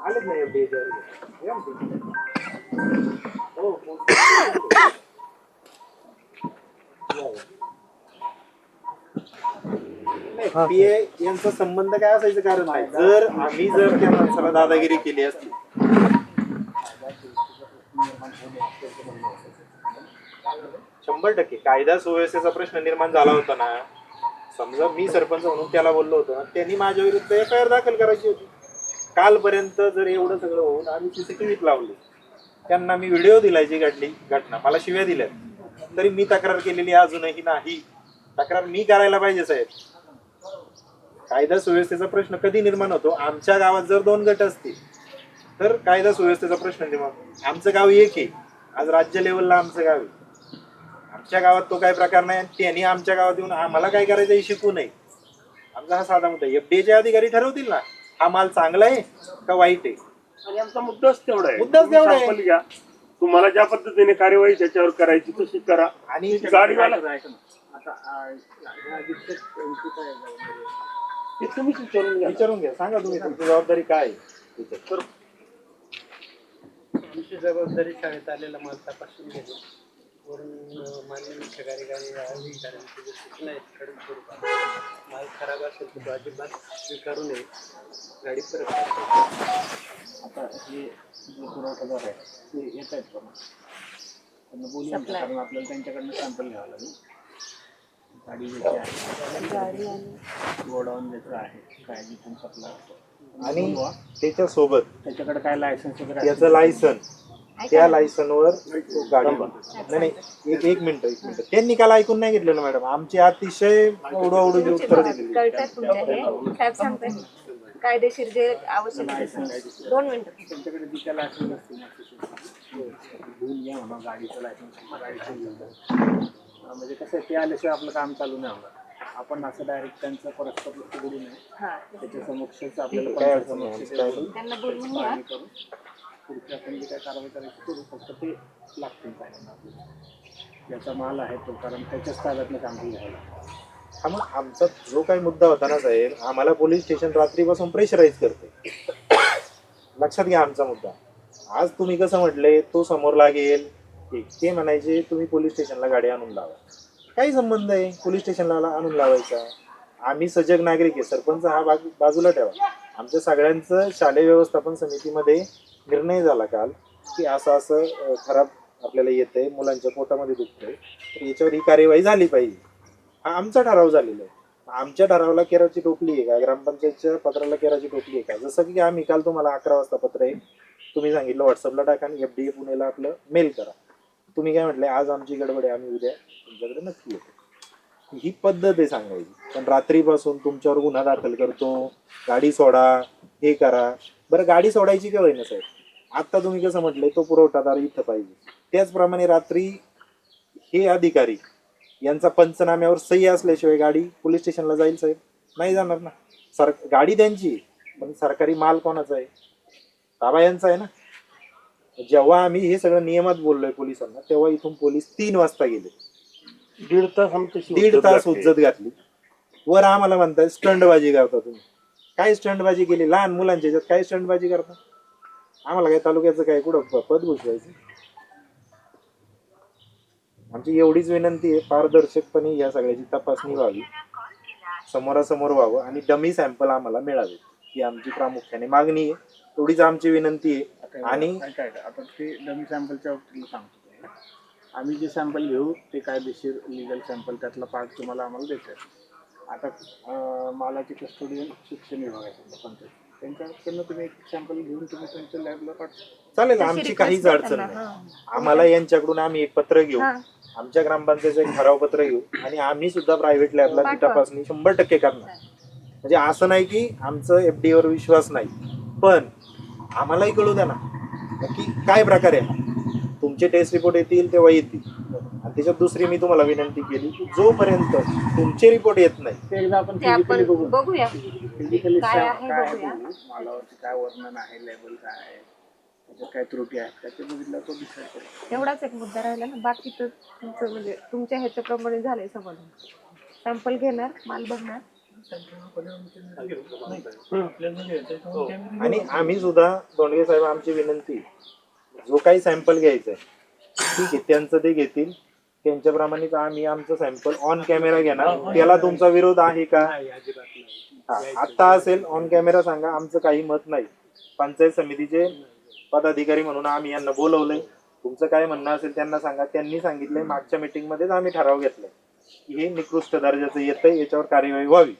आलेच नाही एफडीए हो एफडीए यांचा संबंध काय असायचं कारण नाही. जर आम्ही जर त्या माणसाला दादागिरी केली असती 100% कायदा सुव्यवस्थेचा प्रश्न निर्माण झाला होता ना. समजा मी सरपंच म्हणून त्याला बोललो होतो ना, त्यांनी माझ्या विरुद्ध FIR दाखल करायची होती. कालपर्यंत जर एवढं सगळं होऊन आम्ही CCTVत लावले, त्यांना मी व्हिडिओ दिलायची घटना, मला शिव्या दिल्या, तरी मी तक्रार केलेली अजूनही नाही. तक्रार मी करायला पाहिजे साहेब. कायदा सुव्यवस्थेचा प्रश्न कधी निर्माण होतो? आमच्या गावात जर 2 गट असतील तर कायदा सुव्यवस्थेचा प्रश्न निर्माण होतो. आमचं गाव एक आहे, आज राज्य लेवलला आमचं गाव आहे. आमच्या गावात तो काय प्रकार नाही. त्यांनी आमच्या गावात येऊन आम्हाला काय करायचं हे शिकू नये. आमचा हा साधा मुद्दा. एफडीएचे अधिकारी ठरवतील ना हा माल चांगला आहे का वाईट आहे. आणि आमचा मुद्दाच तेवढा आहे. मुद्दाच तेवढा आहे. घ्या, तुम्हाला ज्या पद्धतीने कार्यवाही त्याच्यावर करायची तशी करा. आणि गाडीवाला ते तुम्हीच विचारून घ्या. सांगा तुम्ही तुमची जबाबदारी काय आहे. तर तुमची जबाबदारी शाळेत आलेला माल तपासून घेणे, वरून मान्य मुख्य कार्यकारी अधिकाऱ्यांची जी सूचना आहेत कडक स्वरूपात, माल खराब असेल तर तो अजिबात स्वीकारू नये, गाडी परत आता हे जे पुरवठादार आहे ते येत आहेत का? त्यांना बोलून कारण आपल्याला त्यांच्याकडनं सॅम्पल घ्यावं लागेल. गाडी ज्याची आहे, गोडाऊन ज्याचं आहे, काय जिथून सप्लाय होतो, आणि त्याच्यासोबत त्याच्याकडे काय लायसन्स वगैरे त्याचं लायसन, त्या लायसनवर गाडी नाही. एक मिनिट त्यांनी काल ऐकून नाही घेतलेलं मॅडम. आमची अतिशय उडवाउडवी उत्तर दिलेली. साहेब सांगताय कायदेशीर जे आवश्यक आहे. 2 मिनिटं. त्यांच्याकडे जी काय लायसन्स असतील घेऊन घ्या म्हणा, गाडीचं लायसन्स, गाडीचं घेऊन जा. म्हणजे कसं आहे, ते आल्याशिवाय आपलं काम चालू नाही होणार. आपण असं डायरेक्ट त्यांचं परस्पर लक्ष बोलू नये. त्याच्या समक्षच आपल्याला त्यांना बोलवून घ्या. करून पुढची आपण जी काय कारवाई करायची करू. फक्त ते लागतील पाहिजे आपल्याला. ज्याचा माल आहे तो, कारण त्याच्याच ताब्यातनं काम घ्यायला. हा मग आमचा जो काही मुद्दा होता ना साहेब, आम्हाला पोलीस स्टेशन रात्रीपासून प्रेशराईज करते. लक्षात घ्या आमचा मुद्दा. आज तुम्ही कसं म्हटले तो समोर लागेल, ते म्हणायचे तुम्ही पोलीस स्टेशनला गाडी आणून लावा. काही संबंध आहे पोलीस स्टेशनला आणून लावायचा? आम्ही सजग नागरिक आहे. सरपंच हा बाजूला ठेवा. आमच्या सगळ्यांचं शालेय व्यवस्थापन समितीमध्ये निर्णय झाला काल की असं असं खराब आपल्याला येतंय, मुलांच्या पोटामध्ये दुखतंय, तर याच्यावर ही कार्यवाही झाली पाहिजे. हा आमचा ठराव झालेला आहे. आमच्या ठरावाला केराची टोपली आहे का? ग्रामपंचायतच्या पत्राला केराची टोपली आहे का? जसं की आम्ही काल तुम्हाला 11 वाजता पत्र आहे तुम्ही सांगितलं व्हॉट्सअपला टाका आणि FDA पुणेला आपलं मेल करा. तुम्ही काय म्हटलंय, आज आमची गडबड आहे, आम्ही उद्या तुमच्याकडे नक्की येतो. ही पद्धत आहे सांगायची. पण रात्रीपासून तुमच्यावर गुन्हा दाखल करतो, गाडी सोडा, हे करा. बरं गाडी सोडायची केव्हा आहे ना साहेब? आत्ता तुम्ही कसं म्हटलंय तो पुरवठादार इथं पाहिजे, त्याचप्रमाणे रात्री हे अधिकारी यांचा पंचनाम्यावर सही असल्याशिवाय गाडी पोलीस स्टेशनला जाईल साहेब? नाही जाणार ना. गाडी त्यांची, पण सरकारी माल कोणाचा आहे? ताबा यांचा आहे ना. जेव्हा आम्ही हे सगळं नियमात बोललोय पोलिसांना, तेव्हा इथून पोलीस 3 वाजता गेले. 1.5 तास उज्जत घातली. वर आम्हाला म्हणताय स्टंटबाजी करता तुम्ही. काय स्टंटबाजी केली? लहान मुलांच्या ह्याच्यात काय स्टंटबाजी करता? आम्हाला काय तालुक्याचं काय कुठं पद घुसवायचं? आमची एवढीच विनंती आहे, पारदर्शकपणे या सगळ्याची तपासणी व्हावी, समोरासमोर व्हावं आणि डमी सॅम्पल आम्हाला मिळावे, ही आमची प्रामुख्याने मागणी आहे. एवढीच आमची विनंती आहे. आणि आता ते डमी सॅम्पलच्या बाबतीत सांगतो. आम्ही जे सॅम्पल घेऊ ते कायदेशीर लिगल सॅम्पल, त्यातला पार्ट तुम्हाला आम्हाला देत आहे. आता मालाची कस्टोडियन शिक्षण विभागाचं पंचायत, त्यांच्याकडनं तुम्ही एक सॅम्पल घेऊन तुम्ही तुमच्या लॅबला पाठवा. चालेल, आमची काहीच अडचण नाही. आम्हाला यांच्याकडून आम्ही एक पत्र घेऊ, आमच्या ग्रामपंचायतीचं एक ठराव पत्र घेऊ आणि आम्ही सुद्धा प्रायव्हेट लॅबला ती तपासणी 100% करणार. म्हणजे असं नाही की आमचं FDAवर विश्वास नाही, पण आम्हालाही कळू द्या ना की काय प्रकार आहे. तुमचे टेस्ट रिपोर्ट येतील तेव्हा येतील. आणि त्याच्यात दुसरी मी तुम्हाला विनंती केली की जोपर्यंत तुमचे रिपोर्ट येत नाही ते एकदा आपण बघूया फिजिकली काय आहे, बघूया. मालावरती काय वर्णन आहे, लेबल काय आहे, त्याच्यात काय त्रुटी आहेत का ते बघितलं तो डिसाईड करू. तेवढाच एक मुद्दा राहिला ना. बाकी तर तुमचं म्हणजे तुमच्या ह्याच्याप्रमाणे झालंय समाधान. सॅम्पल घेणार, माल बघणार, आणि आम्ही सुद्धा दोंडगे साहेब आमची विनंती, जो काही सॅम्पल घ्यायचा आहे ठीक आहे, त्यांचं ते घेतील, त्यांच्याप्रमाणेच आम्ही आमचं सॅम्पल ऑन कॅमेरा घेणार. त्याला तुमचा विरोध आहे का? नाही, अजिबात नाही. हा, आत्ता असेल ऑन कॅमेरा सांगा, आमचं काही मत नाही. पंचायत समितीचे पदाधिकारी म्हणून आम्ही यांना बोलवलंय, तुमचं काय म्हणणं असेल त्यांना सांगा. त्यांनी सांगितलंय मागच्या मीटिंग मध्येच आम्ही ठराव घेतलाय की हे निकृष्ट दर्जाचं येतंय, याच्यावर कार्यवाही व्हावी.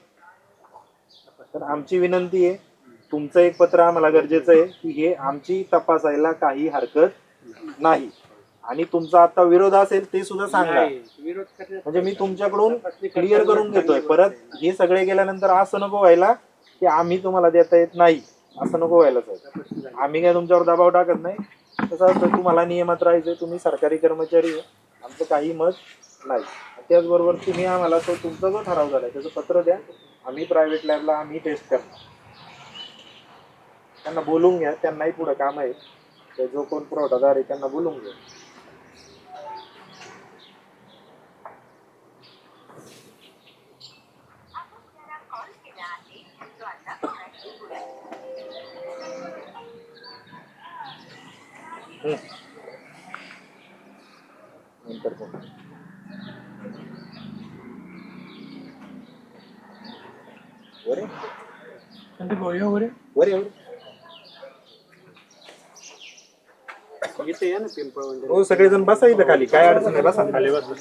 तर आमची विनंती आहे, तुमचं एक पत्र आम्हाला गरजेचं आहे की हे आमची तपासायला काही हरकत नाही. आणि तुमचा आता विरोध असेल ते सुद्धा सांगा, नाही, विरोध करण्यात म्हणजे मी तुमच्याकडून क्लिअर करून घेतोय. परत हे सगळे गेल्यानंतर असं नको व्हायला की आम्ही तुम्हाला देता येत नाही, असं नको व्हायला साहेब. आम्ही काय तुमच्यावर दबाव टाकत नाही. कसं असतं, तुम्हाला नियमात राहायचंय, तुम्ही सरकारी कर्मचारी आहे, आमचं काही मत नाही. त्याचबरोबर तुम्ही आम्हाला तो तुमचा जो ठराव झालाय त्याचं पत्र द्या, आम्ही प्रायव्हेट लॅबला आम्ही टेस्ट करणार. त्यांना बोलून घ्या, त्यांनाही पुढे काम आहे, ते जो कोण पुरवठादार आहे त्यांना बोलून घ्या. नंतर बोलू. वर ये. इथे या ना पिंपळवंडी. हो, सगळेजण बसा इथं खाली, काय अडचण आहे, बसा खाली बसा.